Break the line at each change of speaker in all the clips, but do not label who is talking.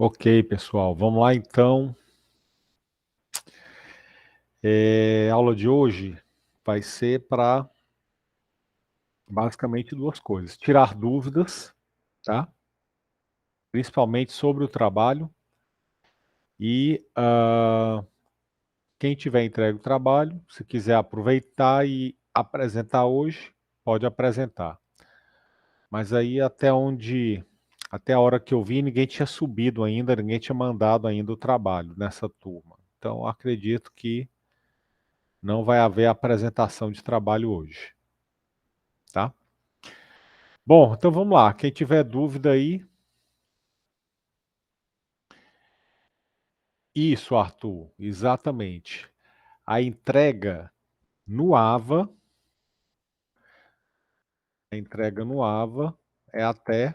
Ok, pessoal, vamos lá então. A aula de hoje vai ser para basicamente duas coisas: tirar dúvidas, tá? Principalmente sobre o trabalho e quem tiver entregue o trabalho, se quiser aproveitar e apresentar hoje, pode apresentar. Mas aí até a hora que eu vi, ninguém tinha subido ainda, ninguém tinha mandado ainda o trabalho nessa turma. Então, acredito que não vai haver apresentação de trabalho hoje, tá? Bom, então vamos lá. Quem tiver dúvida aí. Isso, Arthur, exatamente. A entrega no AVA, a entrega no AVA é até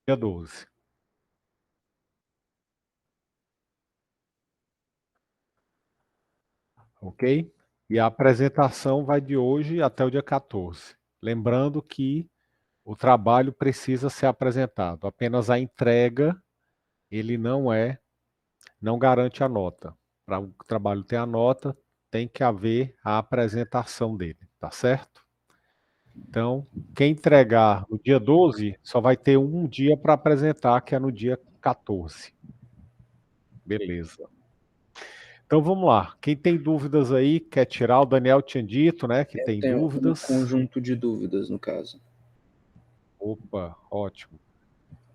dia 12, ok? E a apresentação vai de hoje até o dia 14. Lembrando que o trabalho precisa ser apresentado. Apenas a entrega, ele não garante a nota. Para o trabalho ter a nota, tem que haver a apresentação dele, tá certo? Então, quem entregar no dia 12 só vai ter um dia para apresentar, que é no dia 14. Beleza. Então vamos lá. Quem tem dúvidas aí, quer tirar? O Daniel tinha dito, né, que
Eu
tem
tenho um
dúvidas.
conjunto de dúvidas, no caso.
Opa, ótimo.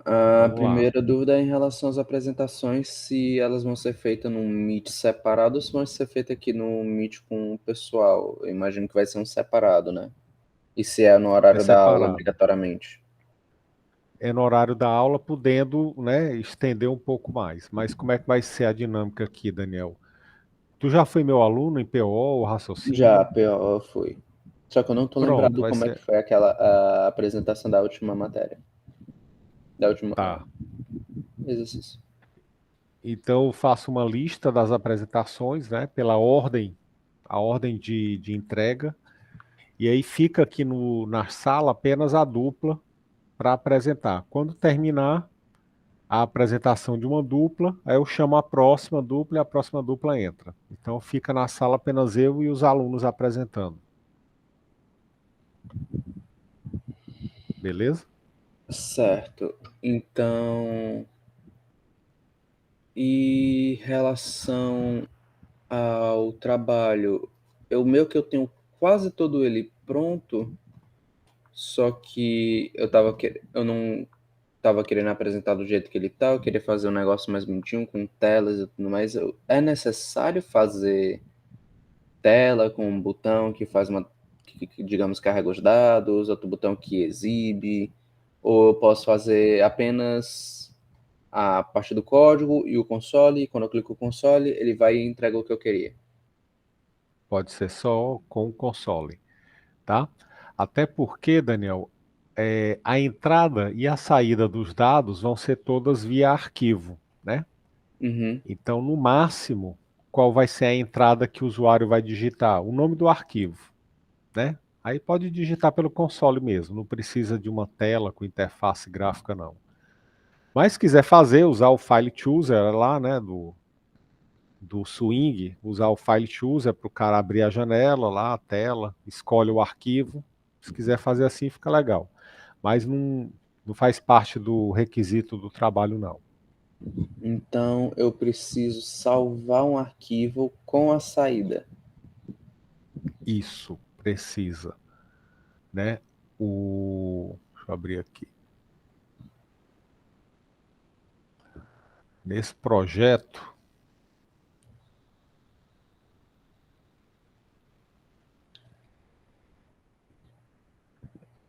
A
Vamos lá.
primeira dúvida é em relação às apresentações, se elas vão ser feitas num Meet separado ou se vão ser feitas aqui no Meet com o pessoal. Eu imagino que vai ser um separado, né? E se é no
É
horário da aula,
separado.
obrigatoriamente.
É no horário da aula, podendo, né, estender um pouco mais. Mas como é que vai ser a dinâmica aqui, Daniel? Tu já foi meu aluno em PO ou
Já,
raciocínio?
PO foi. Só que eu não tô
Pronto,
lembrado
vai
como é que
ser.
foi aquela a apresentação da última matéria. Da última
Tá.
exercício.
Então, eu faço uma lista das apresentações, né, pela ordem, a ordem de entrega, e aí fica aqui na sala apenas a dupla para apresentar. Quando terminar a apresentação de uma dupla, aí eu chamo a próxima dupla e a próxima dupla entra. Então, fica na sala apenas eu e os alunos apresentando. Beleza?
Certo. Então, e relação ao trabalho, o meu que eu tenho quase todo ele pronto, só que eu não tava querendo apresentar do jeito que ele tá, eu queria fazer um negócio mais bonitinho, com telas e tudo mais. É necessário fazer tela com um botão que faz digamos, carrega os dados, outro botão que exibe, ou eu posso fazer apenas a parte do código e o console, e quando eu clico no console, ele vai e entrega o que eu queria.
Pode ser só com o console, tá? Até porque, Daniel, a entrada e a saída dos dados vão ser todas via arquivo, né?
Uhum.
Então, no máximo, qual vai ser a entrada que o usuário vai digitar? O nome do arquivo, né? Aí pode digitar pelo console mesmo, não precisa de uma tela com interface gráfica, não. Mas se quiser fazer, usar o File Chooser lá, né, do Swing, usar o File Chooser para o cara abrir a janela lá, a tela, escolhe o arquivo. Se quiser fazer assim, fica legal. Mas não faz parte do requisito do trabalho, não.
Então eu preciso salvar um arquivo com a saída.
Isso, precisa, né? Deixa eu abrir aqui. Nesse projeto,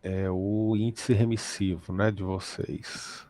é o índice remissivo, né, de vocês.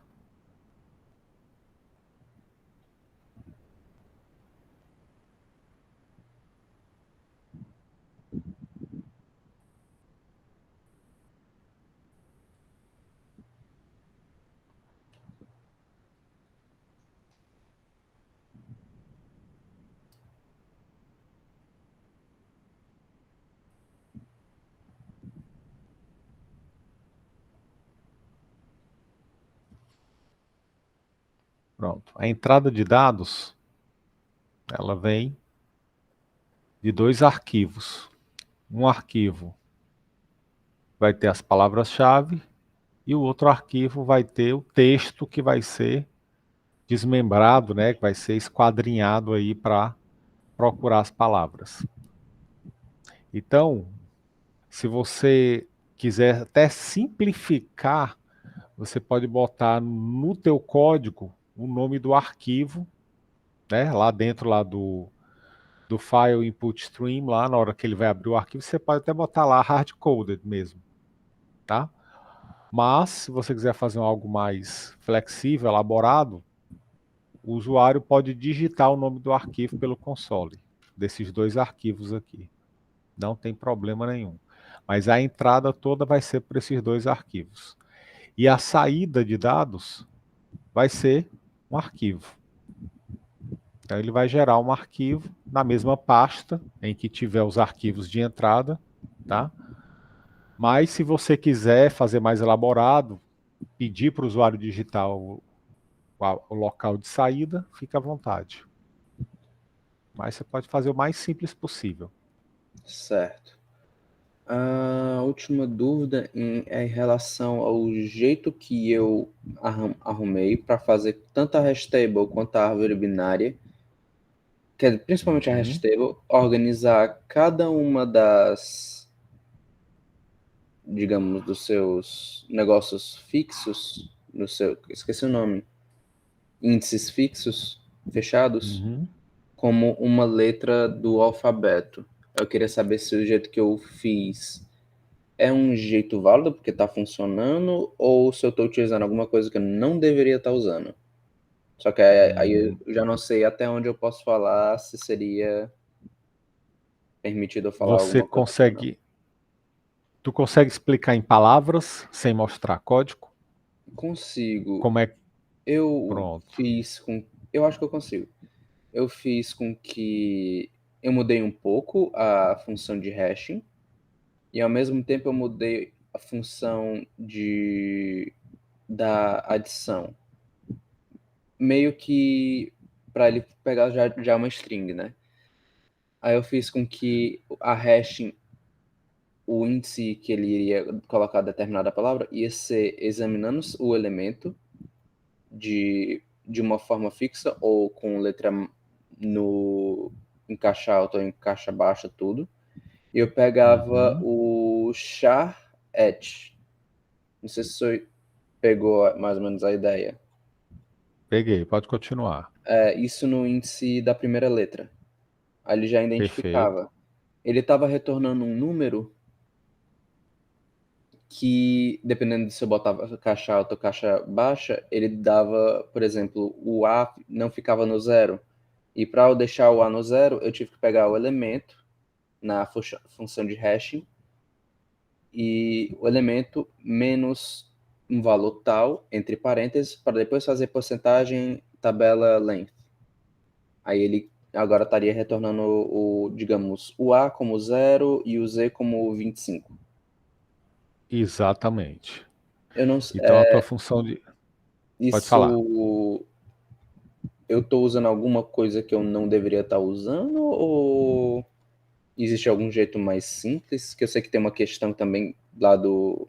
Pronto. A entrada de dados, ela vem de 2 arquivos. Um arquivo vai ter as palavras-chave e o outro arquivo vai ter o texto que vai ser desmembrado, né, que vai ser esquadrinhado aí para procurar as palavras. Então, se você quiser até simplificar, você pode botar no teu código o nome do arquivo, né, lá dentro lá do file input stream, lá na hora que ele vai abrir o arquivo, você pode até botar lá hard-coded mesmo, tá? Mas, se você quiser fazer algo mais flexível, elaborado, o usuário pode digitar o nome do arquivo pelo console, desses 2 arquivos aqui. Não tem problema nenhum. Mas a entrada toda vai ser por esses 2 arquivos. E a saída de dados vai ser um arquivo. Então ele vai gerar um arquivo na mesma pasta em que tiver os arquivos de entrada, tá? Mas se você quiser fazer mais elaborado, pedir para o usuário digitar o local de saída, fica à vontade. Mas você pode fazer o mais simples possível.
Certo. A última dúvida é em relação ao jeito que eu arrumei para fazer tanto a hash table quanto a árvore binária, que é principalmente a hash table, organizar cada uma das, digamos, dos seus negócios fixos, no seu, esqueci o nome, índices fixos, fechados, como uma letra do alfabeto. Eu queria saber se o jeito que eu fiz é um jeito válido porque está funcionando ou se eu estou utilizando alguma coisa que eu não deveria estar usando. Só que aí eu já não sei até onde eu posso falar se seria permitido eu falar
Você
alguma coisa ou não.
consegue. Tu consegue explicar em palavras, sem mostrar código?
Consigo.
Como é.
Eu
Pronto.
fiz com. Eu acho que eu consigo. Eu fiz com que eu mudei um pouco a função de hashing e ao mesmo tempo eu mudei a função da adição. Meio que para ele pegar já uma string, né? Aí eu fiz com que a hashing, o índice que ele iria colocar determinada palavra, ia ser examinando o elemento de uma forma fixa ou com letra no em caixa alta ou em caixa baixa, tudo. E eu pegava o char et. Não sei se você pegou mais ou menos a ideia.
Peguei, pode continuar.
Isso no índice da primeira letra. Aí ele já
Perfeito.
identificava. Ele estava retornando um número que, dependendo de se eu botava caixa alta ou caixa baixa, ele dava, por exemplo, o A não ficava no zero. E para eu deixar o A no zero, eu tive que pegar o elemento na função de hashing e o elemento menos um valor tal, entre parênteses, para depois fazer porcentagem tabela length. Aí ele agora estaria retornando digamos, o A como zero e o Z como 25.
Exatamente.
Eu não
Então a tua função de. Pode falar.
isso eu estou usando alguma coisa que eu não deveria estar usando ou existe algum jeito mais simples? Que eu sei que tem uma questão também lá do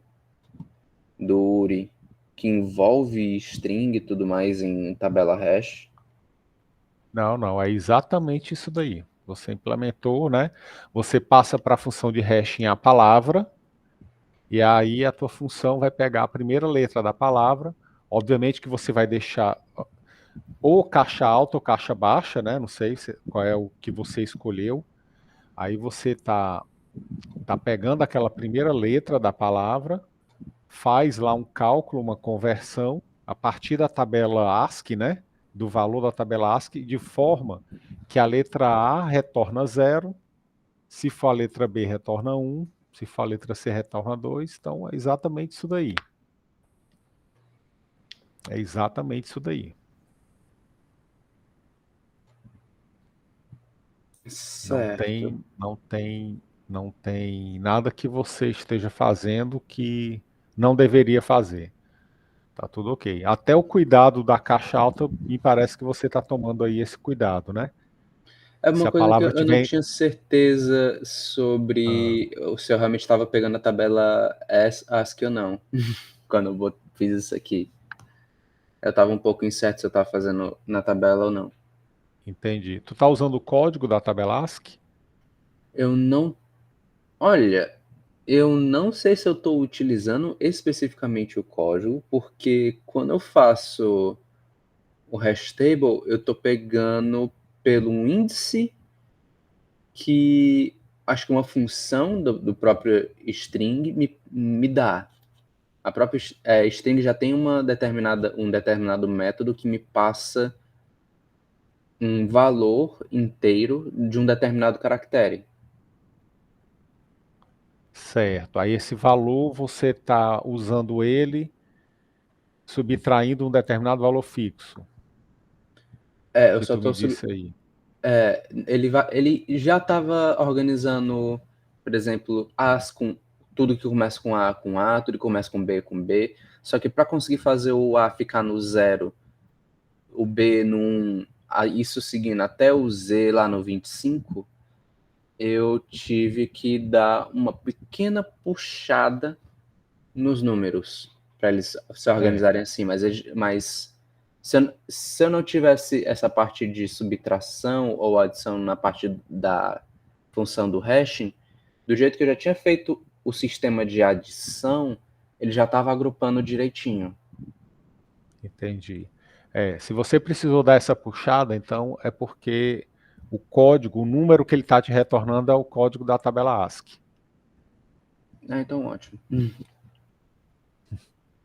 URI que envolve string e tudo mais em tabela hash.
Não, não, é exatamente isso daí. Você implementou, né? Você passa para a função de hashing a palavra, e aí a tua função vai pegar a primeira letra da palavra. Obviamente que você vai deixar ou caixa alta ou caixa baixa, né? Não sei qual é o que você escolheu. Aí você tá pegando aquela primeira letra da palavra, faz lá um cálculo, uma conversão, a partir da tabela ASCII, né? Do valor da tabela ASCII, de forma que a letra A retorna 0, se for a letra B retorna 1, se for a letra C retorna 2. Então é exatamente isso daí. É exatamente isso daí. Não
Certo.
tem, não tem, não tem nada que você esteja fazendo que não deveria fazer. Tá tudo ok. Até o cuidado da caixa alta, me parece que você está tomando aí esse cuidado, né?
É
Se
uma
a
coisa que
palavra
eu não
tiver.
tinha certeza
Ah,
sobre se eu realmente estava pegando a tabela ASCII ou não, quando fiz isso aqui. Eu estava um pouco incerto se eu estava fazendo na tabela ou não.
entendi. Tu tá usando o código da tabela ASCII?
Eu não. Olha, eu não sei se eu estou utilizando especificamente o código, porque quando eu faço o hash table, eu estou pegando pelo índice que acho que uma função do próprio string me dá. A própria string já tem um determinado método que me passa um valor inteiro de um determinado caractere.
Certo. Aí esse valor você está usando ele subtraindo um determinado valor fixo,
É, eu
que
só
tu me
estou
disse aí.
ele já estava organizando, por exemplo, as com tudo que começa com A, tudo que começa com B. Só que para conseguir fazer o A ficar no zero, o B no 1, isso seguindo até o Z lá no 25, eu tive que dar uma pequena puxada nos números para eles se
É,
organizarem assim, mas se eu não tivesse essa parte de subtração ou adição na parte da função do hashing, do jeito que eu já tinha feito o sistema de adição, ele já estava agrupando direitinho.
entendi. Se você precisou dar essa puxada, então é porque o código, o número que ele está te retornando é o código da tabela ASCII.
Ah, então ótimo.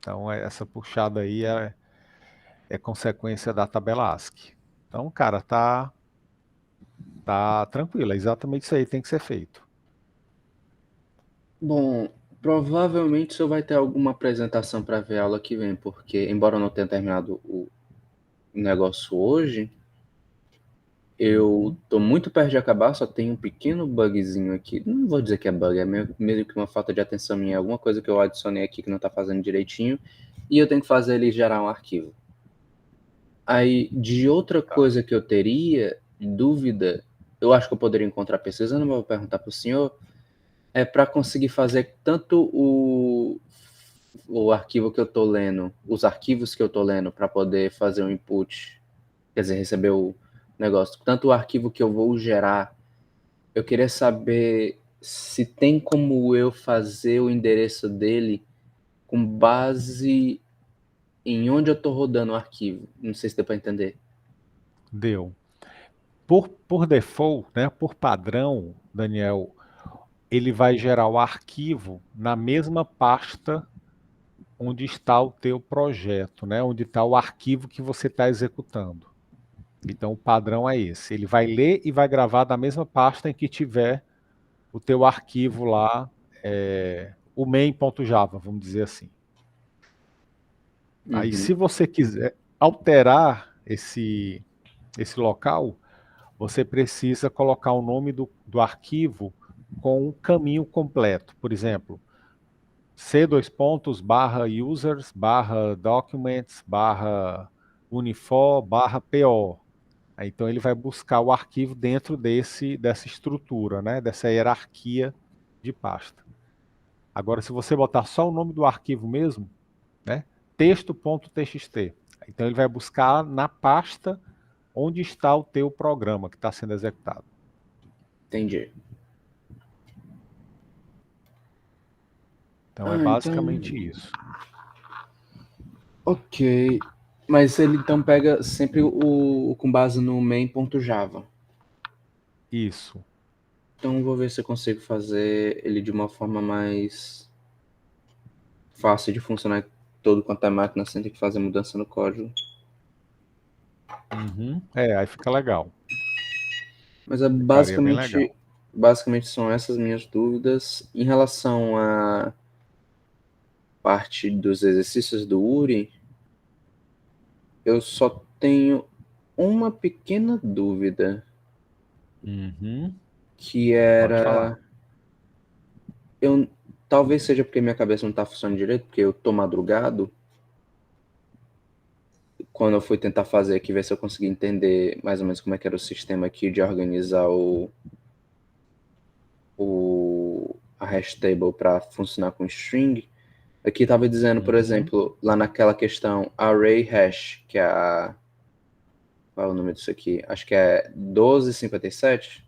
Então essa puxada aí é consequência da tabela ASCII. Então, cara, tá tranquilo, é exatamente isso aí que tem que ser feito.
Bom, provavelmente o senhor vai ter alguma apresentação para ver a aula que vem, porque embora eu não tenha terminado o negócio hoje, eu
Uhum.
tô muito perto de acabar, só tem um pequeno bugzinho aqui. Não vou dizer que é bug, é meio que uma falta de atenção minha, alguma coisa que eu adicionei aqui que não tá fazendo direitinho, e eu tenho que fazer ele gerar um arquivo. Aí, de outra
Tá.
coisa que eu teria dúvida, eu acho que eu poderia encontrar pesquisando, mas vou perguntar para o senhor, é para conseguir fazer tanto o arquivo que eu tô lendo, os arquivos que eu tô lendo para poder fazer o input, quer dizer, receber o negócio, tanto o arquivo que eu vou gerar. Eu queria saber se tem como eu fazer o endereço dele com base em onde eu estou rodando o arquivo. Não sei se deu para entender.
Deu. Por default, né, por padrão, Daniel, ele vai gerar o arquivo na mesma pasta onde está o teu projeto, né, onde está o arquivo que você está executando. Então o padrão é esse. Ele vai ler e vai gravar da mesma pasta em que tiver o teu arquivo lá, o main.java, vamos dizer assim. Aí,
Uhum.
se você quiser alterar esse local, você precisa colocar o nome do arquivo com um caminho completo. Por exemplo, c dois pontos barra users barra documents barra unifor barra po. Então ele vai buscar o arquivo dentro dessa estrutura, né? Dessa hierarquia de pasta. Agora, se você botar só o nome do arquivo mesmo, né? Texto.txt. Então ele vai buscar na pasta onde está o teu programa que está sendo executado.
Entendi.
Então é
Ah, então.
basicamente isso.
Ok. Mas ele então pega sempre o com base no main.java.
Isso.
Então eu vou ver se eu consigo fazer ele de uma forma mais fácil de funcionar todo quanto é máquina sem ter que fazer mudança no código.
Uhum. Aí fica legal.
Mas é
Ficaria bem legal.
basicamente são essas minhas dúvidas. Em relação à parte dos exercícios do URI, eu só tenho uma pequena dúvida,
Uhum.
que
Pode falar.
era eu talvez seja porque minha cabeça não está funcionando direito, porque eu tô madrugado, quando eu fui tentar fazer aqui, ver se eu consegui entender mais ou menos como é que era o sistema aqui de organizar a hash table para funcionar com string, aqui estava dizendo, por exemplo, lá naquela questão array hash, que é a... Qual é o nome disso aqui? Acho que é 1257.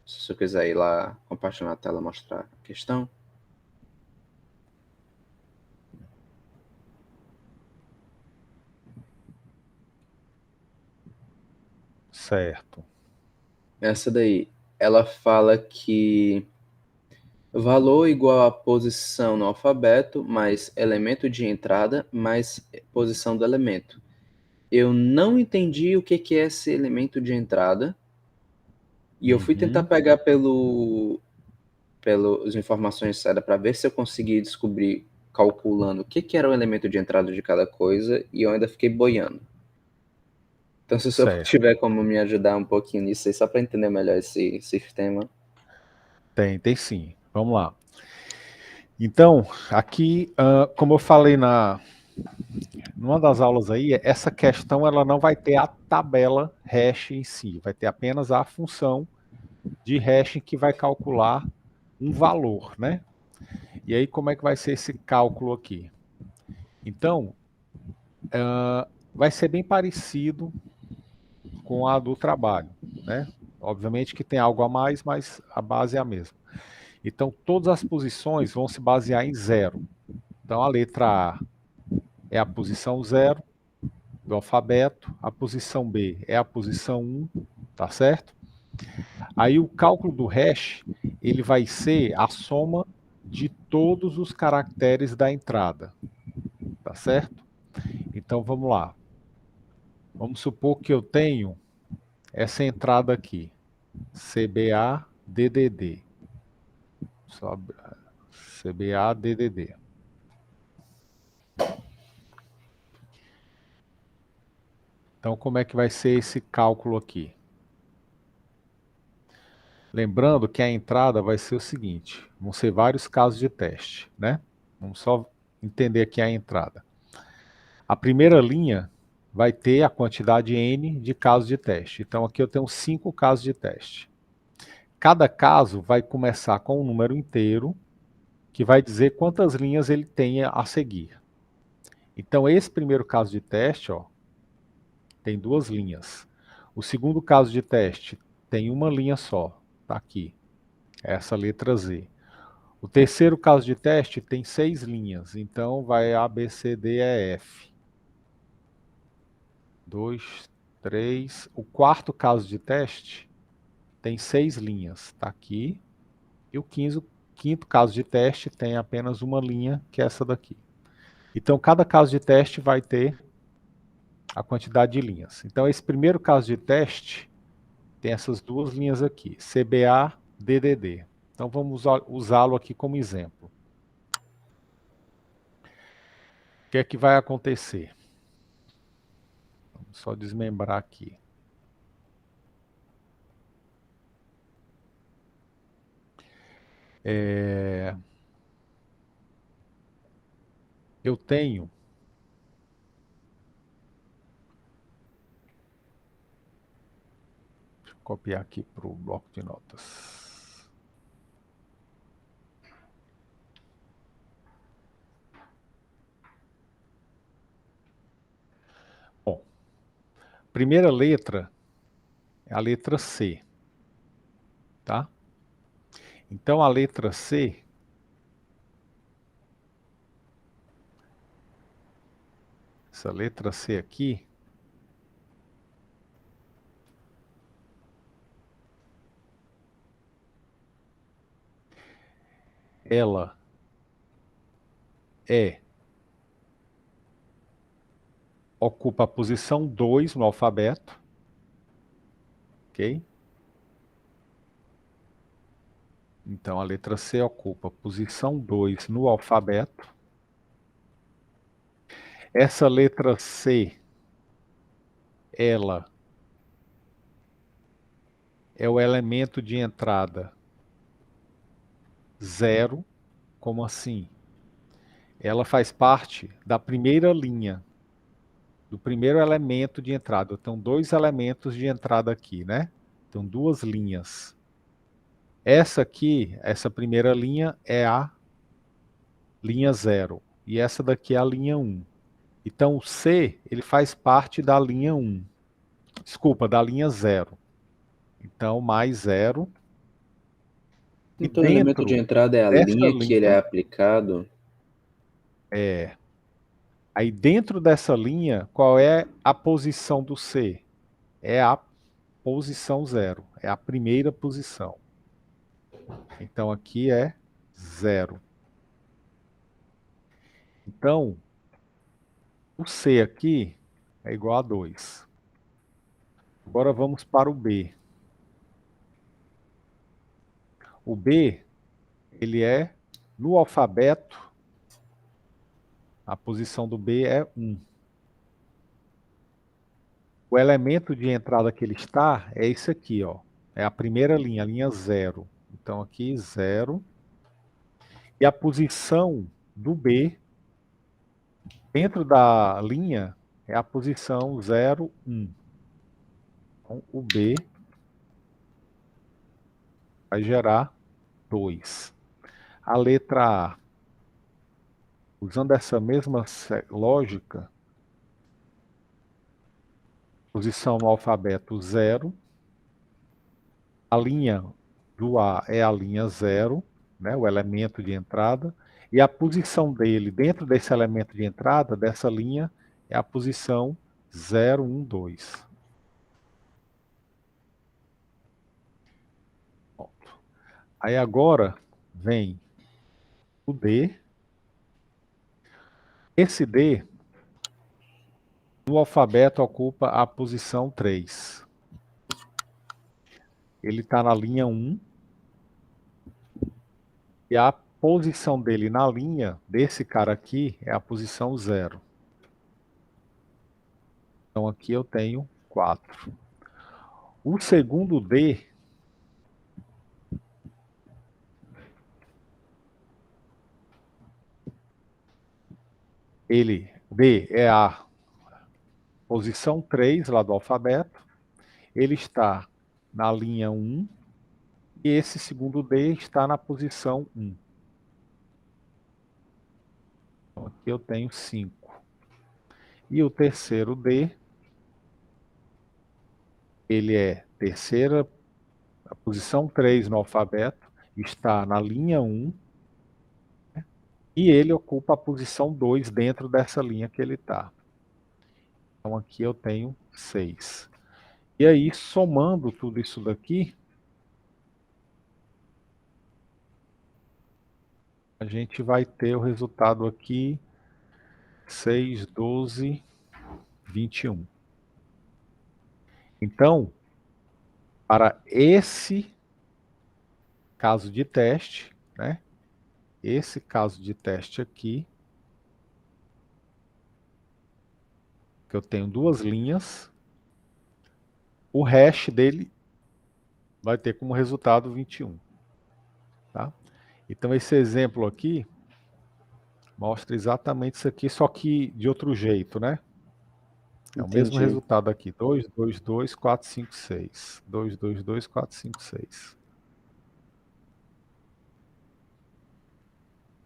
Se eu quiser ir lá, compartilhar a tela, mostrar a questão.
Certo.
Essa daí, ela fala que valor igual a posição no alfabeto, mais elemento de entrada, mais posição do elemento. Eu não entendi o que é esse elemento de entrada, e eu fui tentar pegar pelas informações certas para ver se eu consegui descobrir, calculando o que era o elemento de entrada de cada coisa, e eu ainda fiquei boiando. Então, se o senhor tiver como me ajudar um pouquinho nisso aí, só para entender melhor esse sistema.
Tem sim. Vamos lá. Então, aqui, como eu falei numa das aulas aí, essa questão ela não vai ter a tabela hash em si, vai ter apenas a função de hash que vai calcular um valor, né? E aí, como é que vai ser esse cálculo aqui? Então, vai ser bem parecido com a do trabalho, né? Obviamente que tem algo a mais, mas a base é a mesma. Então, todas as posições vão se basear em zero. Então, a letra A é a posição 0 do alfabeto, a posição B é a posição 1, tá certo? Aí o cálculo do hash, ele vai ser a soma de todos os caracteres da entrada, tá certo? Então vamos lá. Vamos supor que eu tenho essa entrada aqui, CBADDD. CBADDD. Então como é que vai ser esse cálculo aqui? Lembrando que a entrada vai ser o seguinte, vão ser vários casos de teste, né? Vamos só entender aqui a entrada. A primeira linha vai ter a quantidade N de casos de teste. Então aqui eu tenho 5 casos de teste. Cada caso vai começar com um número inteiro, que vai dizer quantas linhas ele tem a seguir. Então esse primeiro caso de teste, ó, tem 2 linhas. O segundo caso de teste tem uma linha só, tá aqui, essa letra Z. O terceiro caso de teste tem 6 linhas, então vai A, B, C, D, E, F. 2, 3. O quarto caso de teste tem 6 linhas, tá aqui. E o quinto caso de teste tem apenas uma linha, que é essa daqui. Então, cada caso de teste vai ter a quantidade de linhas. Então, esse primeiro caso de teste tem essas 2 linhas aqui, CBA, DDD. Então, vamos usá-lo aqui como exemplo. O que é que vai acontecer? Vamos só desmembrar aqui. Eu tenho copiar aqui para o bloco de notas. Bom, primeira letra é a letra C, tá? Então a letra C, essa letra C aqui, ela ocupa a posição 2 no alfabeto, ok? Então a letra C ocupa a posição 2 no alfabeto. Essa letra C, ela é o elemento de entrada 0, como assim? Ela faz parte da primeira linha. do primeiro elemento de entrada. Então, 2 elementos de entrada aqui, né? Então, 2 linhas. Essa aqui, essa primeira linha é a linha 0. E essa daqui é a linha 1. Então, o C, ele faz parte da linha 1. Desculpa, da linha 0. Então, mais 0. E
Então, o elemento de
dentro
entrada é a
dessa
linha que ele é
linha,
aplicado.
aí dentro dessa linha, qual é a posição do C? É a posição 0. É a primeira posição. Então, aqui é 0. Então, o C aqui é igual a 2. Agora vamos para o B. O B, ele é, no alfabeto, a posição do B é 1. O elemento de entrada que ele está é esse aqui, ó. É a primeira linha, a linha 0. Então aqui 0. E a posição do B dentro da linha é a posição 0, 1. Então o B vai gerar 2. A letra A, usando essa mesma lógica, posição no alfabeto 0. A linha do A é a linha 0, né, o elemento de entrada, e a posição dele dentro desse elemento de entrada, dessa linha, é a posição 0, 1, 2. Pronto. Aí agora vem o D. Esse D, no alfabeto, ocupa a posição 3. Ele está na linha 1. E a posição dele na linha, desse cara aqui, é a posição 0. Então aqui eu tenho 4. O segundo D, D é a posição 3 lá do alfabeto. Ele está na linha 1. E esse segundo D está na posição 1. Então aqui eu tenho 5. E o terceiro D, ele é a posição 3 no alfabeto, está na linha 1. E ele ocupa a posição 2 dentro dessa linha que ele está. Então aqui eu tenho 6. E aí, somando tudo isso daqui, a gente vai ter o resultado aqui, 6, 12, 21. Então, para esse caso de teste, né? Esse caso de teste aqui, que eu tenho 2 linhas, o hash dele vai ter como resultado 21. Tá? Então, esse exemplo aqui mostra exatamente isso aqui, só que de outro jeito, né? É o mesmo
Entendi.
resultado aqui. 2, 2, 2, 4, 5, 6. 2, 2, 2, 4, 5, 6.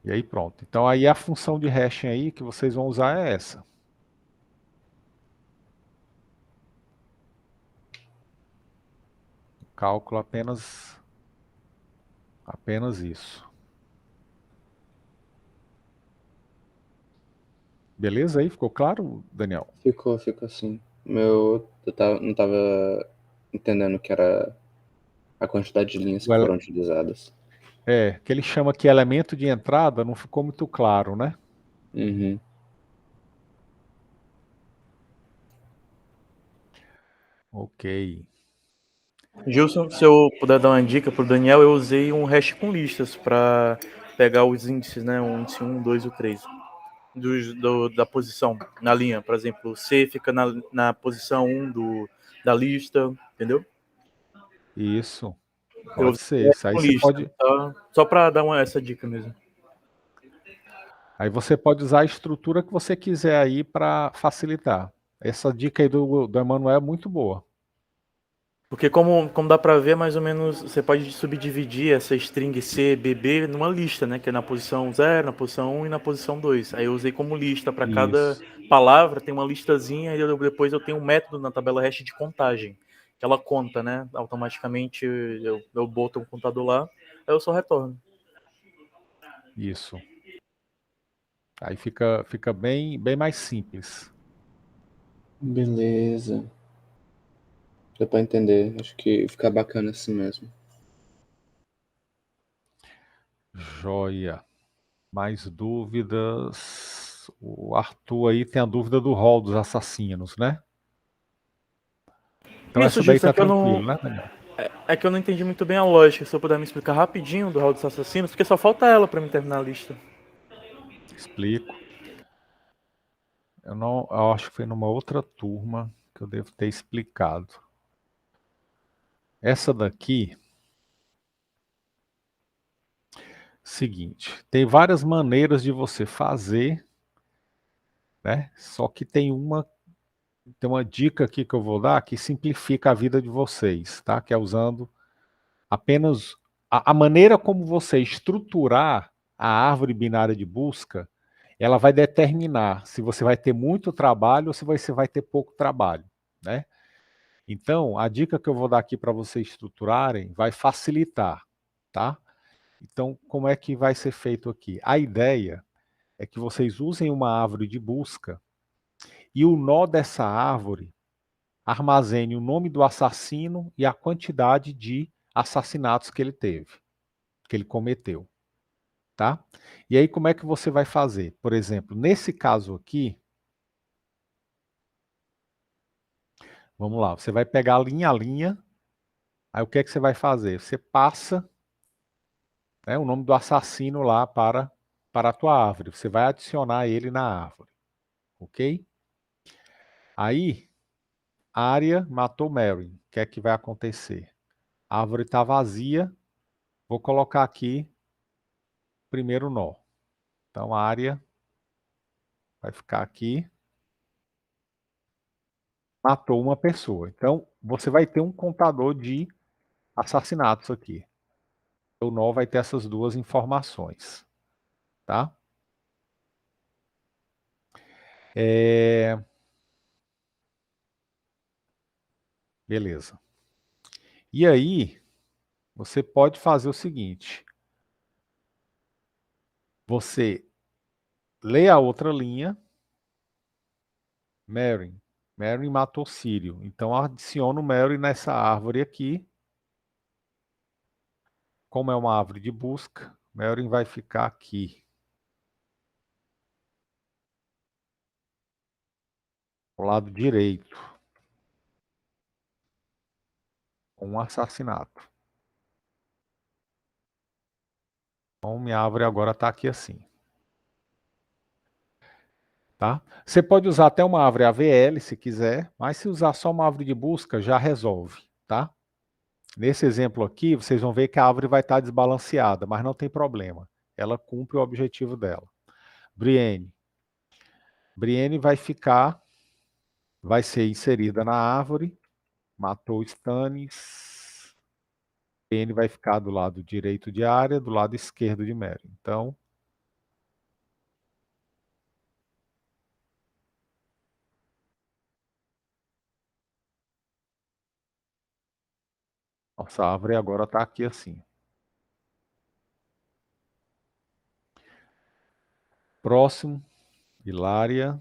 E aí pronto. Então aí a função de hashing aí que vocês vão usar é essa. Cálculo apenas isso. Beleza aí? Ficou claro, Daniel?
Ficou assim. Eu não tava entendendo que era a quantidade de linhas que foram utilizadas.
Que ele chama aqui elemento de entrada, não ficou muito claro, né?
Uhum.
Ok.
Gilson, se eu puder dar uma dica para o Daniel, eu usei um hash com listas para pegar os índices, né? O índice 1, 2 e o 3 da posição na linha. Por exemplo, o C fica na posição 1 da lista, entendeu?
Isso.
Eu
Pode
usei
ser.
hash
Isso aí
com
você
lista,
pode.
tá? Só para dar essa dica mesmo.
Aí você pode usar a estrutura que você quiser aí para facilitar. Essa dica aí do Emanuel é muito boa.
Porque como dá pra ver, mais ou menos, você pode subdividir essa string C, B, B numa lista, né? Que é na posição 0, na posição 1 e na posição 2. Aí eu usei como lista para cada
Isso.
palavra, tem uma listazinha, e depois eu tenho um método na tabela hash de contagem, que ela conta, né? Automaticamente eu boto um contador lá, aí eu só retorno.
Isso. Aí fica bem mais simples.
Beleza. Deu pra entender. Acho que fica bacana assim mesmo.
Joia. Mais dúvidas? O Arthur aí tem a dúvida do rol dos assassinos, né? Então
Isso,
essa daí
Gilson,
tá tranquilo, né, Daniel?
é que eu não entendi muito bem a lógica. Se eu puder me explicar rapidinho do Hall dos Assassinos, porque só falta ela para me terminar a lista.
Explico. Eu acho que foi numa outra turma que eu devo ter explicado. Essa daqui, seguinte, tem várias maneiras de você fazer, né? Só que tem uma dica aqui que eu vou dar que simplifica a vida de vocês, tá? Que é usando apenas a maneira como você estruturar a árvore binária de busca, ela vai determinar se você vai ter muito trabalho ou se você vai ter pouco trabalho, né? Então, a dica que eu vou dar aqui para vocês estruturarem vai facilitar, tá? Então, como é que vai ser feito aqui? A ideia é que vocês usem uma árvore de busca e o nó dessa árvore armazene o nome do assassino e a quantidade de assassinatos que ele teve, que ele cometeu, tá? E aí como é que você vai fazer? Por exemplo, nesse caso aqui, vamos lá, você vai pegar linha a linha, aí o que é que você vai fazer? Você passa, né, o nome do assassino lá para a tua árvore, você vai adicionar ele na árvore, ok? Aí, Arya matou Mary, o que é que vai acontecer? A árvore está vazia, vou colocar aqui primeiro nó. Então, a área vai ficar aqui. Matou uma pessoa. Então, você vai ter um contador de assassinatos aqui. O nó vai ter essas duas informações. Tá? Beleza. E aí, você pode fazer o seguinte. Você lê a outra linha. Mary. Mary matou Sírio. Então, adiciona o Mary nessa árvore aqui. Como é uma árvore de busca, Mary vai ficar aqui. Ao lado direito. Com um assassinato. Então, minha árvore agora está aqui assim. Tá? Você pode usar até uma árvore AVL se quiser, mas se usar só uma árvore de busca, já resolve. Tá? Nesse exemplo aqui, vocês vão ver que a árvore vai estar desbalanceada, mas não tem problema. Ela cumpre o objetivo dela. Brienne. Brienne vai ser inserida na árvore. Matou Stannis. Brienne vai ficar do lado direito de Arya, do lado esquerdo de Merry. Então, nossa árvore agora está aqui assim. Próximo, Hilária.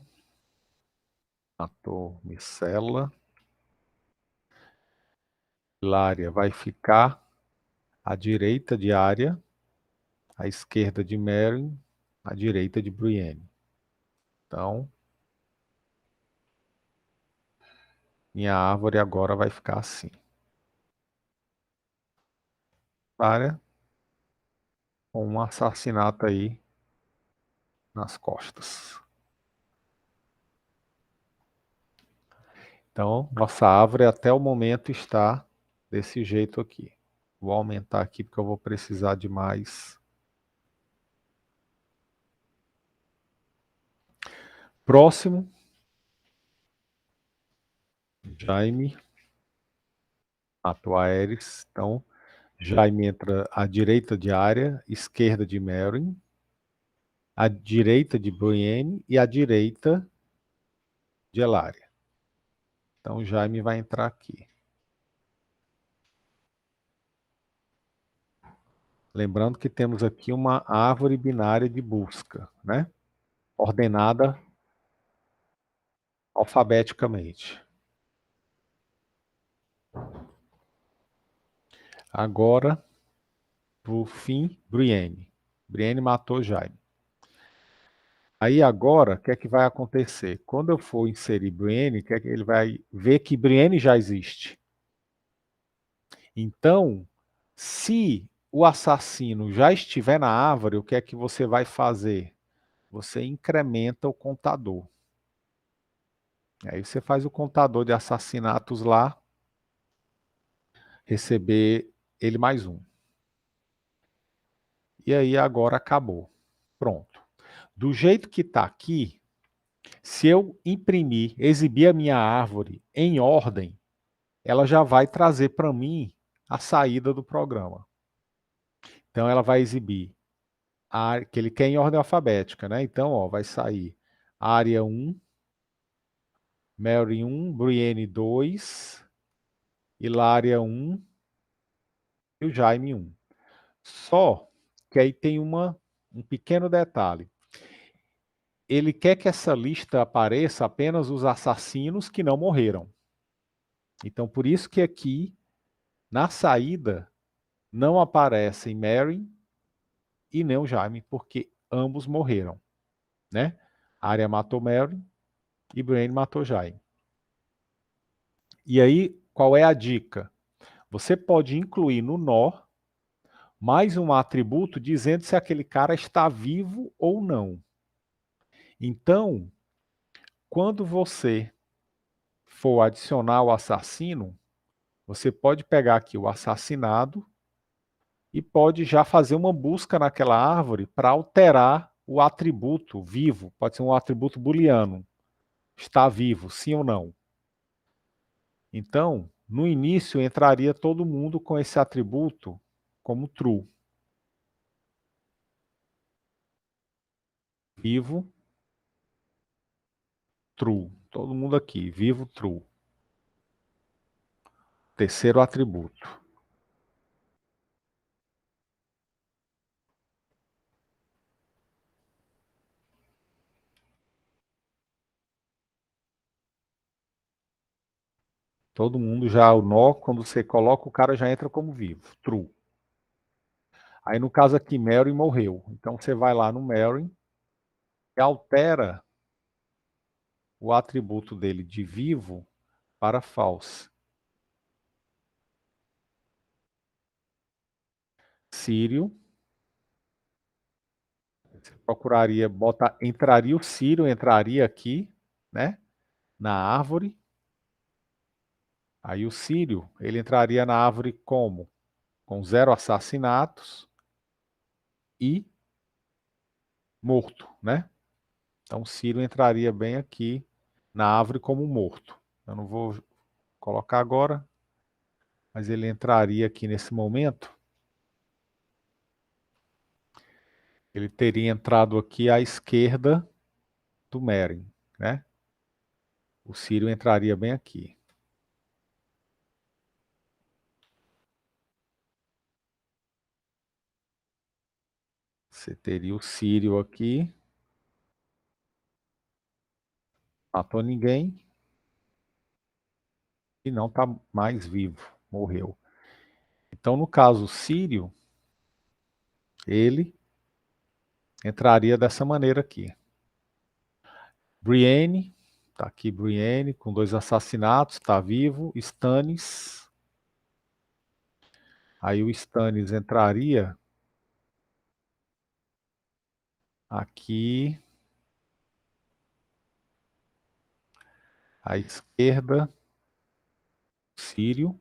Matou Micela. Hilária vai ficar à direita de Arya, à esquerda de Meryn, à direita de Brienne. Então, minha árvore agora vai ficar assim. Arya, com um assassinato aí nas costas. Então, nossa árvore até o momento está desse jeito aqui. Vou aumentar aqui porque eu vou precisar de mais. Próximo. Jaime matou a Ares. Então, Jaime entra à direita de Arya, esquerda de Meryn, à direita de Brienne e à direita de Ellaria. Então, Jaime vai entrar aqui. Lembrando que temos aqui uma árvore binária de busca, né? Ordenada alfabeticamente. Agora, por fim, Brienne. Brienne matou Jaime. Aí agora, o que é que vai acontecer? Quando eu for inserir Brienne, que é que ele vai ver que Brienne já existe. Então, se o assassino já estiver na árvore, o que é que você vai fazer? Você incrementa o contador. Aí você faz o contador de assassinatos lá, receber ele mais um. E aí agora acabou. Pronto. Do jeito que está aqui, se eu imprimir, exibir a minha árvore em ordem, ela já vai trazer para mim a saída do programa. Então ela vai exibir que ele quer em ordem alfabética, né? Então, ó, vai sair Arya 1, Meryn 1, Brienne 2, Hilária 1 e o Jaime 1. Só que aí tem um pequeno detalhe. Ele quer que essa lista apareça apenas os assassinos que não morreram. Então, por isso que aqui, na saída, não aparecem Meryn e nem o Jaime, porque ambos morreram, né? Arya matou Meryn e Brienne matou Jaime. E aí, qual é a dica? Você pode incluir no nó mais um atributo dizendo se aquele cara está vivo ou não. Então, quando você for adicionar o assassino, você pode pegar aqui o assassinado e pode já fazer uma busca naquela árvore para alterar o atributo vivo. Pode ser um atributo booleano. Está vivo, sim ou não? Então, no início entraria todo mundo com esse atributo como true. Vivo, true. Todo mundo aqui, vivo, true. Terceiro atributo. Todo mundo já, o nó, quando você coloca, o cara já entra como vivo, true. Aí no caso aqui, Meryn morreu. Então você vai lá no Meryn e altera o atributo dele de vivo para false. Sírio. Você procuraria botar, entraria o Sírio, entraria aqui, né? Na árvore. Aí o Sírio, ele entraria na árvore como? Com 0 assassinatos e morto, né? Então o Sírio entraria bem aqui na árvore como morto. Eu não vou colocar agora, mas ele entraria aqui nesse momento. Ele teria entrado aqui à esquerda do Meryn, né? O Sírio entraria bem aqui. Você teria o Sírio aqui. Matou ninguém. E não está mais vivo. Morreu. Então, no caso, o Sírio, ele entraria dessa maneira aqui. Brienne, tá aqui Brienne, com 2 assassinatos, está vivo. Stannis. Aí o Stannis entraria aqui à esquerda, Sírio.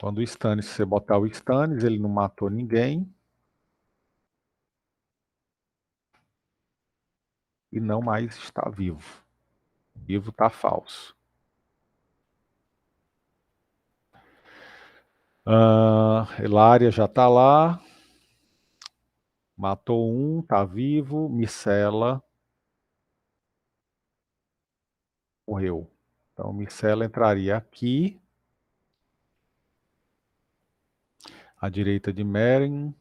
Quando o Stannis, você botar o Stannis, ele não matou ninguém. E não mais está vivo. Vivo está falso. Hilária já está lá. Matou um, está vivo. Micela morreu. Então, Micela entraria aqui. À direita de Meryn.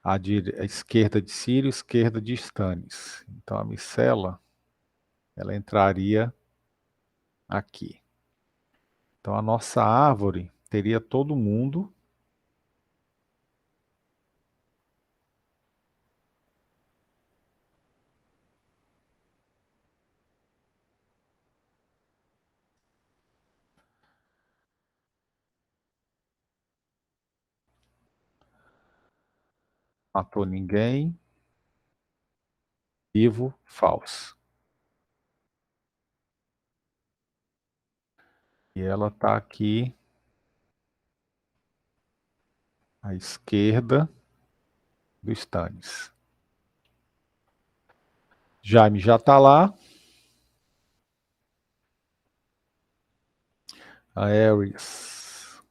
À esquerda de Círio, esquerda de Stannis. Então, a Micela, ela entraria aqui. Então, a nossa árvore teria todo mundo. Matou ninguém. Vivo, falso. E ela está aqui à esquerda do Stannis. Jaime já está lá. A Aerys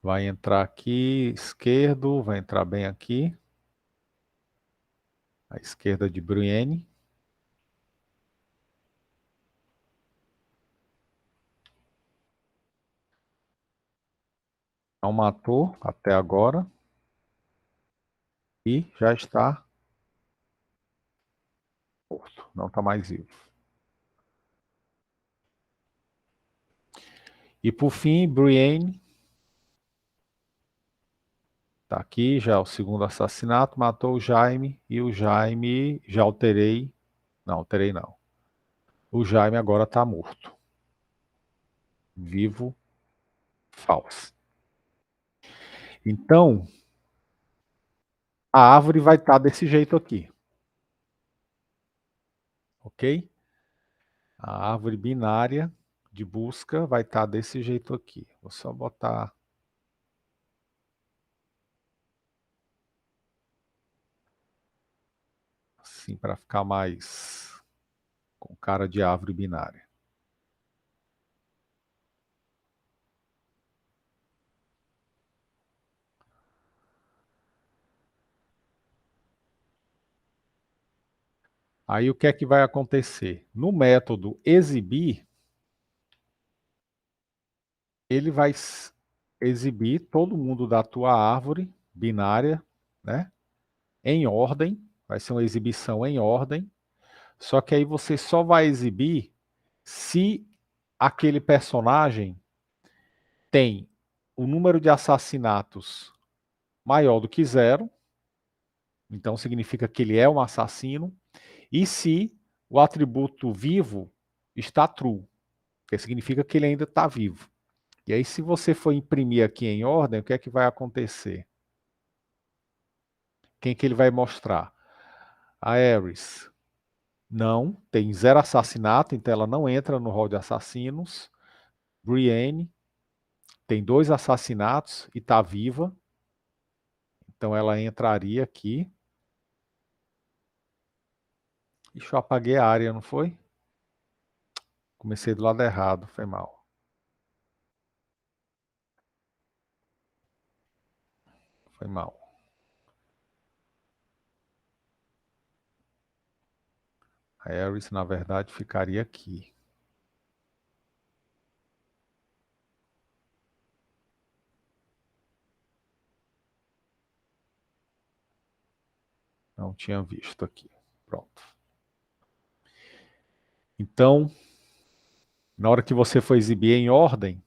vai entrar aqui, esquerdo, vai entrar bem aqui. À esquerda de Brienne. Não matou até agora. E já está morto. Não está mais vivo. E por fim, Brienne. Está aqui já o segundo assassinato. Matou o Jaime. E o Jaime já alterei. Não, alterei não. O Jaime agora está morto. Vivo, falso. Então, a árvore vai estar desse jeito aqui. Ok? A árvore binária de busca vai estar desse jeito aqui. Vou só botar assim para ficar mais com cara de árvore binária. Aí o que é que vai acontecer? No método exibir, ele vai exibir todo mundo da tua árvore binária, né? Em ordem, vai ser uma exibição em ordem, só que aí você só vai exibir se aquele personagem tem o número de assassinatos maior do que 0, então significa que ele é um assassino, e se o atributo vivo está true, que significa que ele ainda está vivo. E aí, se você for imprimir aqui em ordem, o que é que vai acontecer? Quem que ele vai mostrar? A Aerys. Não, tem 0 assassinato, então ela não entra no rol de assassinos. Brienne tem 2 assassinatos e está viva. Então ela entraria aqui. Ixi, eu apaguei a área, não foi? Comecei do lado errado, foi mal. Foi mal. A Aerys, na verdade, ficaria aqui. Não tinha visto aqui. Pronto. Então, na hora que você for exibir em ordem,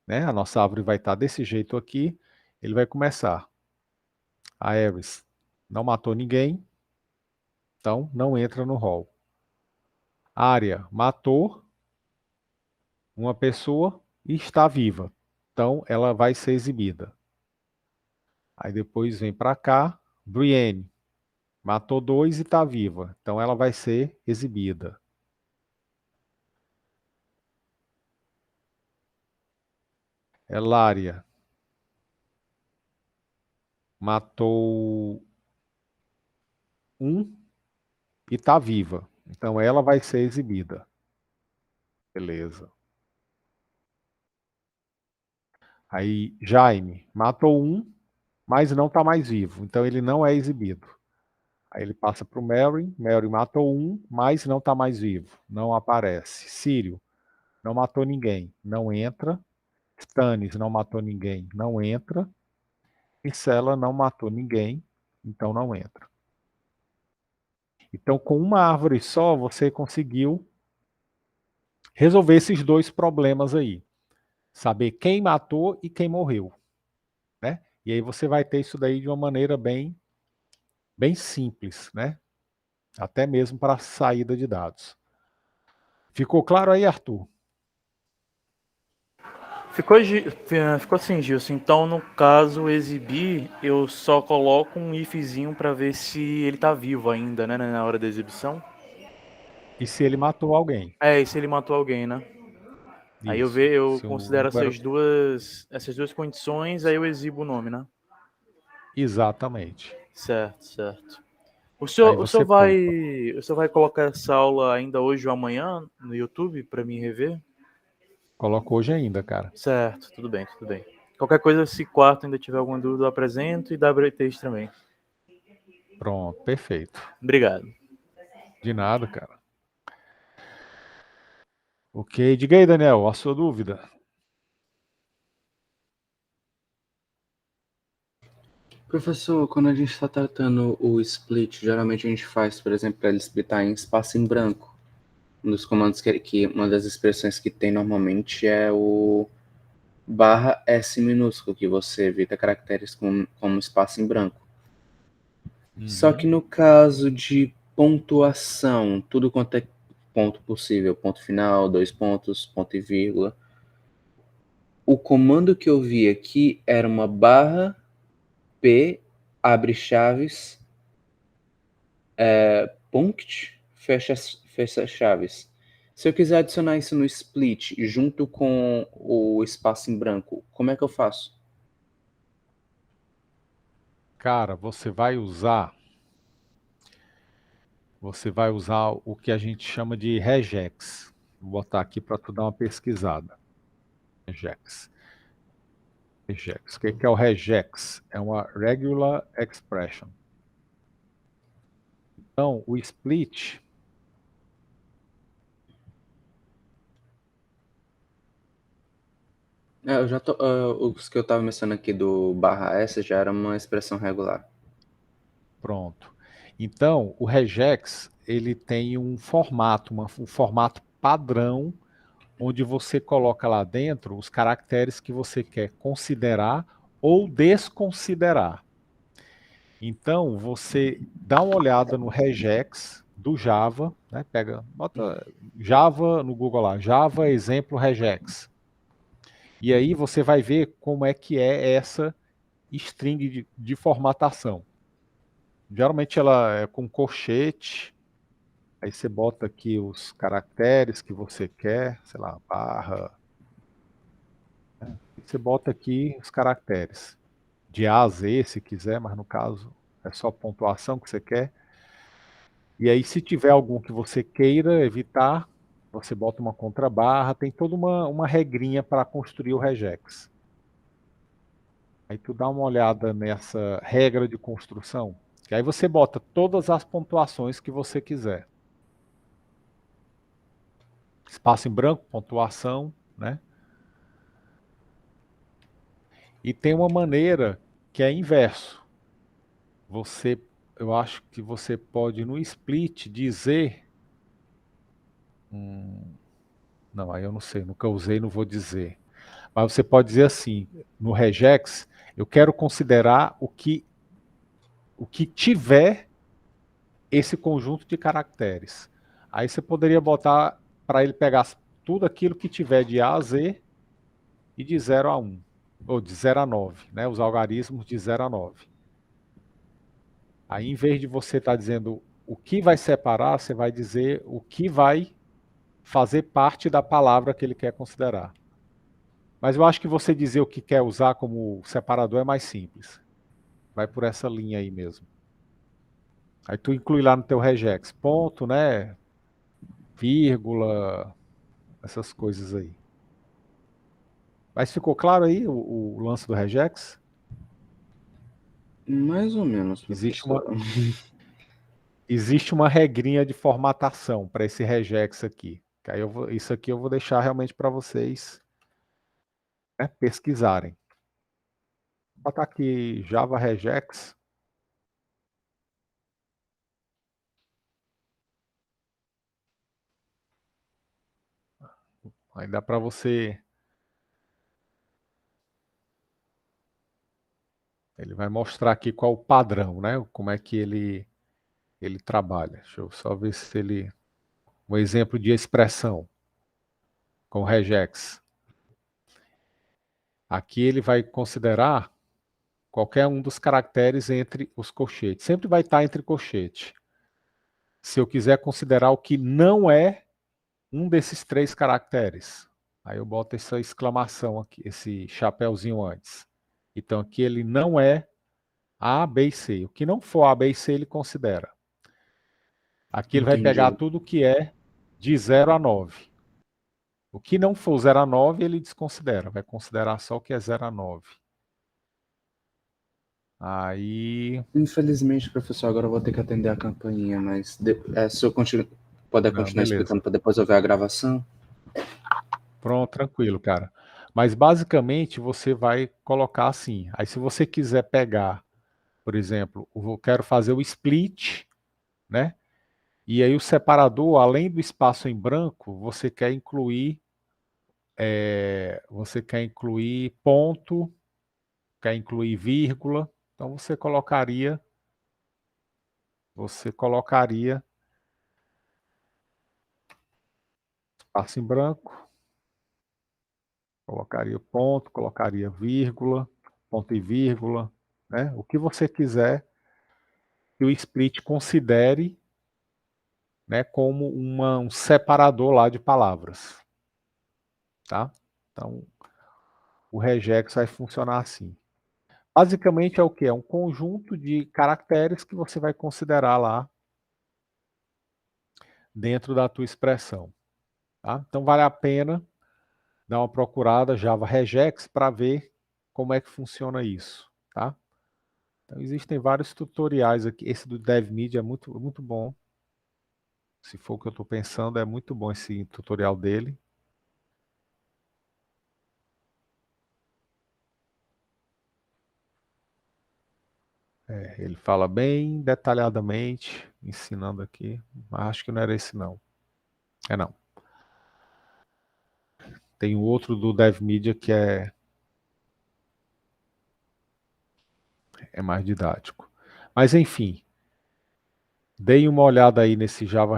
né, a nossa árvore vai estar desse jeito aqui, ele vai começar. A Aerys não matou ninguém, então não entra no rol. Arya matou uma pessoa e está viva, então ela vai ser exibida. Aí depois vem para cá, Brienne matou 2 e está viva, então ela vai ser exibida. Elária matou um e está viva. Então ela vai ser exibida. Beleza. Aí Jaime matou um, mas não está mais vivo. Então ele não é exibido. Aí ele passa para o Mary. Mary matou um, mas não está mais vivo. Não aparece. Sírio não matou ninguém. Não entra. Stannis não matou ninguém. Não entra. E Sela não matou ninguém. Então não entra. Então com uma árvore só você conseguiu resolver esses dois problemas aí. Saber quem matou e quem morreu. Né? E aí você vai ter isso daí de uma maneira bem simples, né? Até mesmo para a saída de dados. Ficou claro aí, Arthur?
Ficou assim, Gilson. Então, no caso, exibir, eu só coloco um ifzinho para ver se ele tá vivo ainda, né, na hora da exibição.
E se ele matou alguém?
E se ele matou alguém, né? Aí
Isso.
eu
Se o
considero
número...
essas duas condições, aí eu exibo o nome, né?
Exatamente.
Certo.
Aí
O senhor
você ponta.
vai colocar essa aula ainda hoje ou amanhã no YouTube para mim rever?
Coloco hoje ainda, cara.
Certo, tudo bem. Qualquer coisa, se quarto ainda tiver alguma dúvida, eu apresento e dá break também.
Pronto, perfeito.
Obrigado.
De nada, cara. Ok, diga aí, Daniel, a sua dúvida.
Professor, quando a gente está tratando o split, geralmente a gente faz, por exemplo, para ele splitar em espaço em branco. Um dos comandos que uma das expressões que tem normalmente é o barra S minúsculo, que você evita caracteres como espaço em branco. Só que no caso de pontuação, tudo quanto é ponto possível, ponto final, dois pontos, ponto e vírgula, o comando que eu vi aqui era uma barra P, abre chaves, punct, fecha chaves. Se eu quiser adicionar isso no split junto com o espaço em branco, como é que eu faço?
Cara, você vai usar o que a gente chama de regex. Vou botar aqui para tu dar uma pesquisada. Regex. Regex. O que é o regex? É uma regular expression. Então, o split
Eu já tô, os que eu estava mencionando aqui do barra S já era uma expressão regular.
pronto. Então, o regex, ele tem um formato, um formato padrão, onde você coloca lá dentro os caracteres que você quer considerar ou desconsiderar. Então, você dá uma olhada no regex do Java, né? Bota Java no Google lá, Java exemplo regex. E aí você vai ver como é que é essa string de formatação. Geralmente ela é com colchete, aí você bota aqui os caracteres que você quer, sei lá, barra. Você bota aqui os caracteres, de A a Z se quiser, mas no caso é só pontuação que você quer. E aí se tiver algum que você queira evitar, você bota uma contrabarra, tem toda uma regrinha para construir o regex. Aí tu dá uma olhada nessa regra de construção, que aí você bota todas as pontuações que você quiser. Espaço em branco, pontuação, né? E tem uma maneira que é inverso. Eu acho que você pode no split dizer, não, aí eu não sei, nunca usei, não vou dizer. Mas você pode dizer assim, no regex, eu quero considerar o que tiver esse conjunto de caracteres. Aí você poderia botar para ele pegar tudo aquilo que tiver de A a Z e de 0 a 1, ou de 0 a 9, né? Os algarismos de 0 a 9. Aí, em vez de você estar dizendo o que vai separar, você vai dizer o que vai fazer parte da palavra que ele quer considerar. Mas eu acho que você dizer o que quer usar como separador é mais simples. Vai por essa linha aí mesmo. Aí tu inclui lá no teu regex, ponto, né? Vírgula, essas coisas aí. Mas ficou claro aí o lance do regex?
Mais ou menos,
Existe uma,
professor.
existe uma regrinha de formatação para esse regex aqui. Que aí isso aqui eu vou deixar realmente para vocês, né, pesquisarem. Vou botar aqui Java regex. Aí dá para você. Ele vai mostrar aqui qual o padrão, né? Como é que ele trabalha. Deixa eu só ver se ele. Um exemplo de expressão com regex. Aqui ele vai considerar qualquer um dos caracteres entre os colchetes. Sempre vai estar entre colchete. Se eu quiser considerar o que não é um desses 3 caracteres, aí eu boto essa exclamação aqui, esse chapéuzinho antes. Então aqui ele não é A, B e C. O que não for A, B e C ele considera. Aqui ele vai pegar
Entendi.
tudo que é de 0 a 9. O que não for 0 a 9 ele desconsidera. Vai considerar só o que é 0 a 9. Aí.
Infelizmente, professor, agora eu vou ter que atender a campainha, mas se eu puder
Não,
continuar
beleza.
explicando para depois eu ver a gravação.
Pronto, tranquilo, cara. Mas basicamente você vai colocar assim. Aí se você quiser pegar, por exemplo, eu quero fazer o split, né? E aí o separador, além do espaço em branco, você quer incluir ponto, quer incluir vírgula. Então você colocaria espaço em branco, colocaria ponto, colocaria vírgula, ponto e vírgula, né? O que você quiser que o split considere, né, como um separador lá de palavras, tá? Então, o regex vai funcionar assim. Basicamente é o que? É um conjunto de caracteres que você vai considerar lá dentro da tua expressão, tá? Então vale a pena dar uma procurada Java regex para ver como é que funciona isso, tá? Então existem vários tutoriais aqui. Esse do DevMedia é muito, muito bom. Se for o que eu estou pensando, é muito bom esse tutorial dele. Ele fala bem detalhadamente, ensinando aqui, mas acho que não era esse não. É não. Tem um outro do DevMedia que é mais didático. Mas enfim, deem uma olhada aí nesse Java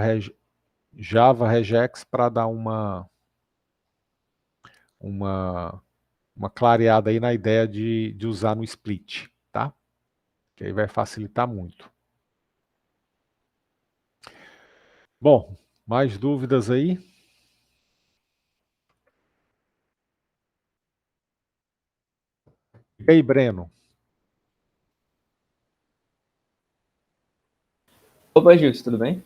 Regex para dar uma, uma clareada aí na ideia de usar no split, tá? Que aí vai facilitar muito. Bom, mais dúvidas aí? E aí, Breno?
Opa, Gilson, tudo bem?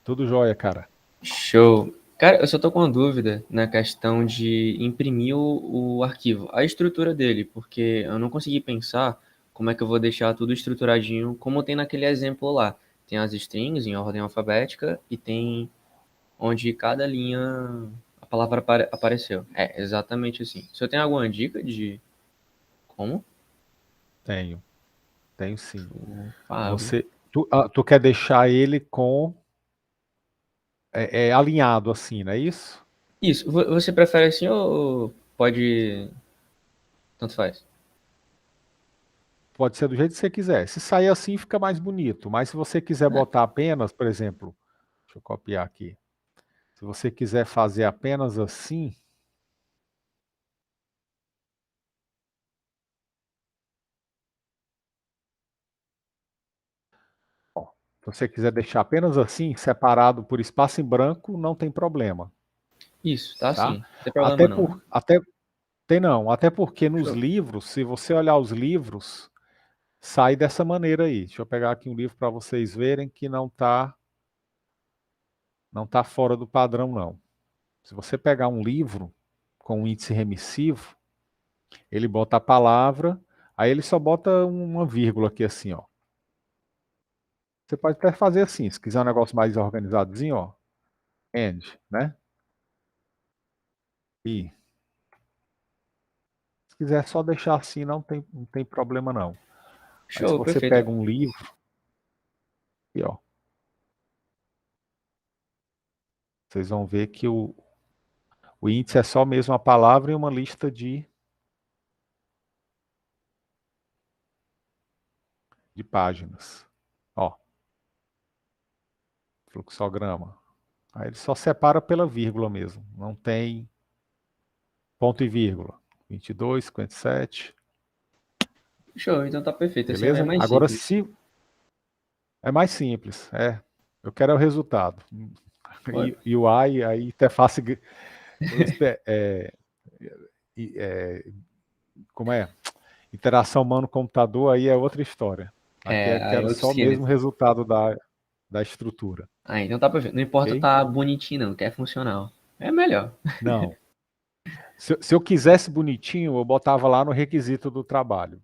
Tudo jóia, cara?
Show. Cara, eu só tô com uma dúvida na questão de imprimir o arquivo, a estrutura dele, porque eu não consegui pensar como é que eu vou deixar tudo estruturadinho, como tem naquele exemplo lá. Tem as strings em ordem alfabética e tem onde cada linha a palavra apareceu. É, exatamente assim. Se eu tenho alguma dica de como?
Tenho sim.
Fábio.
Tu quer deixar ele com alinhado assim, não é isso?
Isso, você prefere assim ou pode. Tanto faz?
Pode ser do jeito que você quiser. Se sair assim, fica mais bonito. Mas se você quiser
É,
botar apenas, por exemplo, deixa eu copiar aqui. Se você quiser fazer apenas assim, ó, se você quiser deixar apenas assim, separado por espaço em branco, não tem problema,
isso, tá
tá?
sim. Não tem
Até
problema não, né?
por, até, Tem não, até porque nos
Show.
livros, se você olhar os livros, sai dessa maneira aí. Deixa eu pegar aqui um livro para vocês verem que não tá fora do padrão, não. Se você pegar um livro com um índice remissivo, ele bota a palavra, aí ele só bota uma vírgula aqui assim, ó. Você pode até fazer assim, se quiser um negócio mais organizadozinho, ó. And, né? E se quiser só deixar assim, não tem problema não. Mas se
Show,
você
perfeito.
pega um livro, aqui, ó, vocês vão ver que o índice é só mesmo a palavra e uma lista de páginas. Ó, fluxograma. Aí ele só separa pela vírgula mesmo. Não tem ponto e vírgula. 22, 57.
Show, então tá perfeito. Assim é
Beleza?
mais
Agora,
simples.
se é mais simples, eu quero é o resultado.
Pode.
E o AI, aí interface, como é? Interação humano-computador, aí é outra história. Aqui eu
Aí
quero
outros
só mesmo o
500.
resultado da estrutura,
Então tá perfeito. Não importa
ok?
tá bonitinho, não, que é funcional. É melhor.
Não. Se eu quisesse bonitinho, eu botava lá no requisito do trabalho.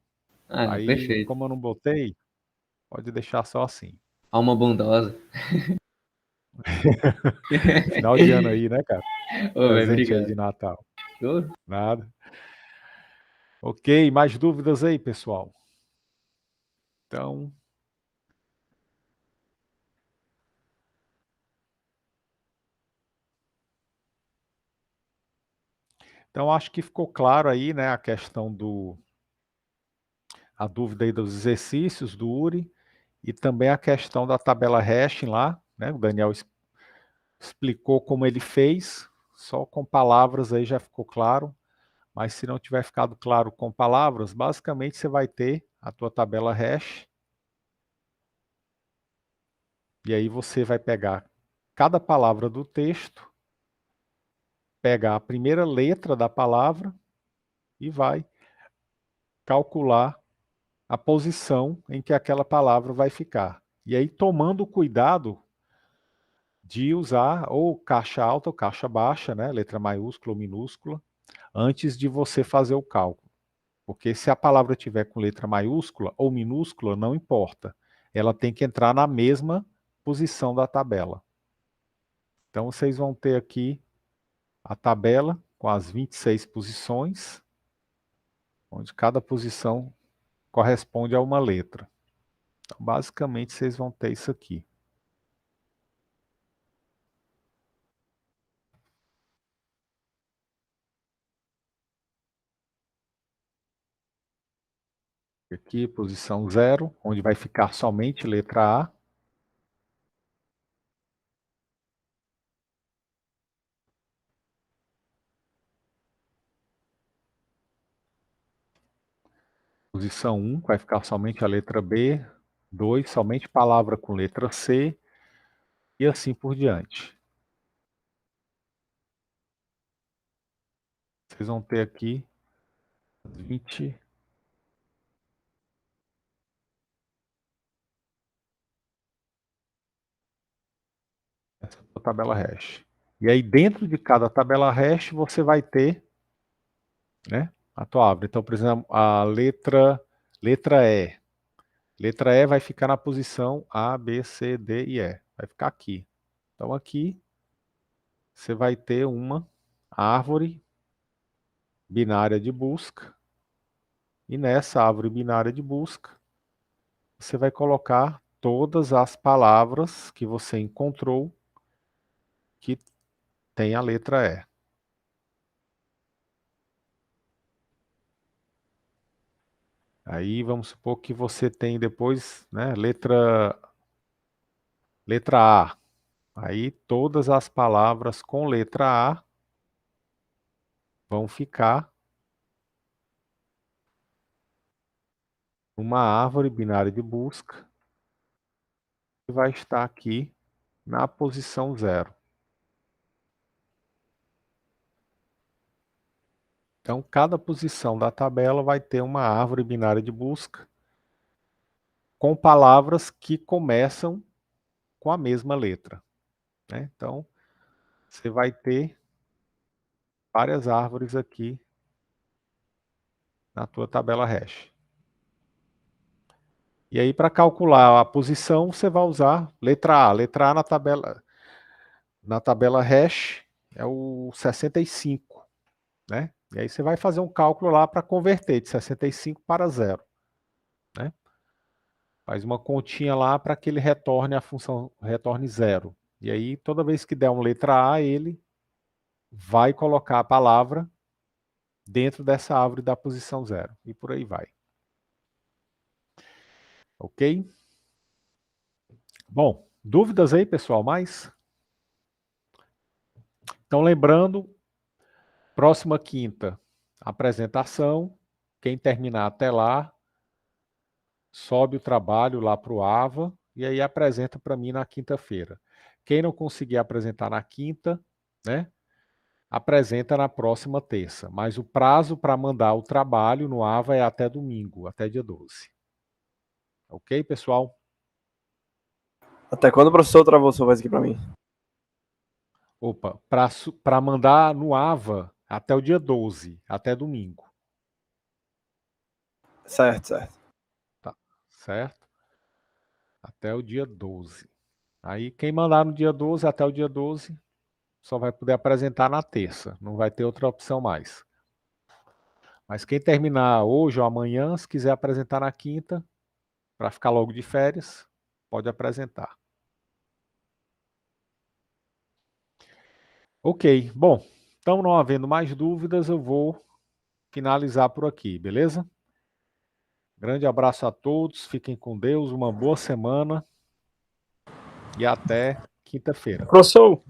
Não,
Aí,
perfeito.
como eu não botei, pode deixar só assim.
Alma bondosa.
Final de ano aí, né, cara?
Ô, velho,
Presente aí de
obrigado.
Natal.
Show.
Nada. Ok, mais dúvidas aí, pessoal? Então acho que ficou claro aí, né, a questão a dúvida aí dos exercícios do URI e também a questão da tabela hashing lá, né? O Daniel explicou como ele fez, só com palavras aí já ficou claro, mas se não tiver ficado claro com palavras, basicamente você vai ter a tua tabela hash e aí você vai pegar cada palavra do texto, pegar a primeira letra da palavra e vai calcular a posição em que aquela palavra vai ficar. E aí tomando cuidado de usar ou caixa alta ou caixa baixa, né, letra maiúscula ou minúscula, antes de você fazer o cálculo. Porque se a palavra tiver com letra maiúscula ou minúscula, não importa. Ela tem que entrar na mesma posição da tabela. Então vocês vão ter aqui a tabela com as 26 posições, onde cada posição corresponde a uma letra. Então, basicamente, vocês vão ter isso aqui. Aqui, posição 0, onde vai ficar somente letra A. Posição 1, vai ficar somente a letra B. 2, somente palavra com letra C. E assim por diante. Vocês vão ter aqui 20. Essa é a tabela hash. E aí, dentro de cada tabela hash, você vai ter, né, a tua árvore. Então, por exemplo, a letra E. Letra E vai ficar na posição A, B, C, D e E. Vai ficar aqui. Então, aqui, você vai ter uma árvore binária de busca. E nessa árvore binária de busca, você vai colocar todas as palavras que você encontrou que tem a letra E. Aí vamos supor que você tem depois, né, letra A. Aí todas as palavras com letra A vão ficar numa árvore binária de busca que vai estar aqui na posição 0. Então, cada posição da tabela vai ter uma árvore binária de busca com palavras que começam com a mesma letra, né? Então, você vai ter várias árvores aqui na tua tabela hash. E aí, para calcular a posição, você vai usar letra A. Letra A na tabela hash é o 65, né? E aí você vai fazer um cálculo lá para converter de 65 para 0, né? Faz uma continha lá para que ele retorne a função, retorne 0. E aí, toda vez que der uma letra A, ele vai colocar a palavra dentro dessa árvore da posição 0. E por aí vai. Ok? Bom, dúvidas aí, pessoal? Mais? Então, lembrando, próxima quinta, apresentação. Quem terminar até lá, sobe o trabalho lá para o AVA e aí apresenta para mim na quinta-feira. Quem não conseguir apresentar na quinta, né, apresenta na próxima terça. Mas o prazo para mandar o trabalho no AVA é até domingo, até dia 12. Ok, pessoal?
Até quando o professor travou sua voz aqui pra mim?
Opa, para mandar no AVA até o dia 12, até domingo.
Certo, certo.
Tá, certo? Até o dia 12. Aí quem mandar no dia 12, até o dia 12, só vai poder apresentar na terça. Não vai ter outra opção mais. Mas quem terminar hoje ou amanhã, se quiser apresentar na quinta, para ficar logo de férias, pode apresentar. Ok, bom, então não havendo mais dúvidas, eu vou finalizar por aqui, beleza? Grande abraço a todos, fiquem com Deus, uma boa semana e até quinta-feira.
Professor,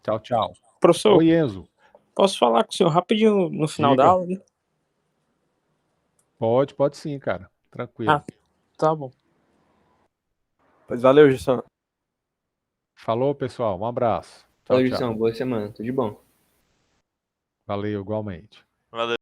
Tchau, tchau.
professor,
Oi, Enzo.
posso falar com o senhor rapidinho no final da
Diga.
aula? Né?
Pode sim, cara. Tranquilo.
Ah, tá bom.
Pois valeu, Gilson.
Falou, pessoal. Um abraço. Tchau,
Valeu,
tchau.
Jussão. Boa semana. Tudo de bom.
Valeu, igualmente.
Valeu.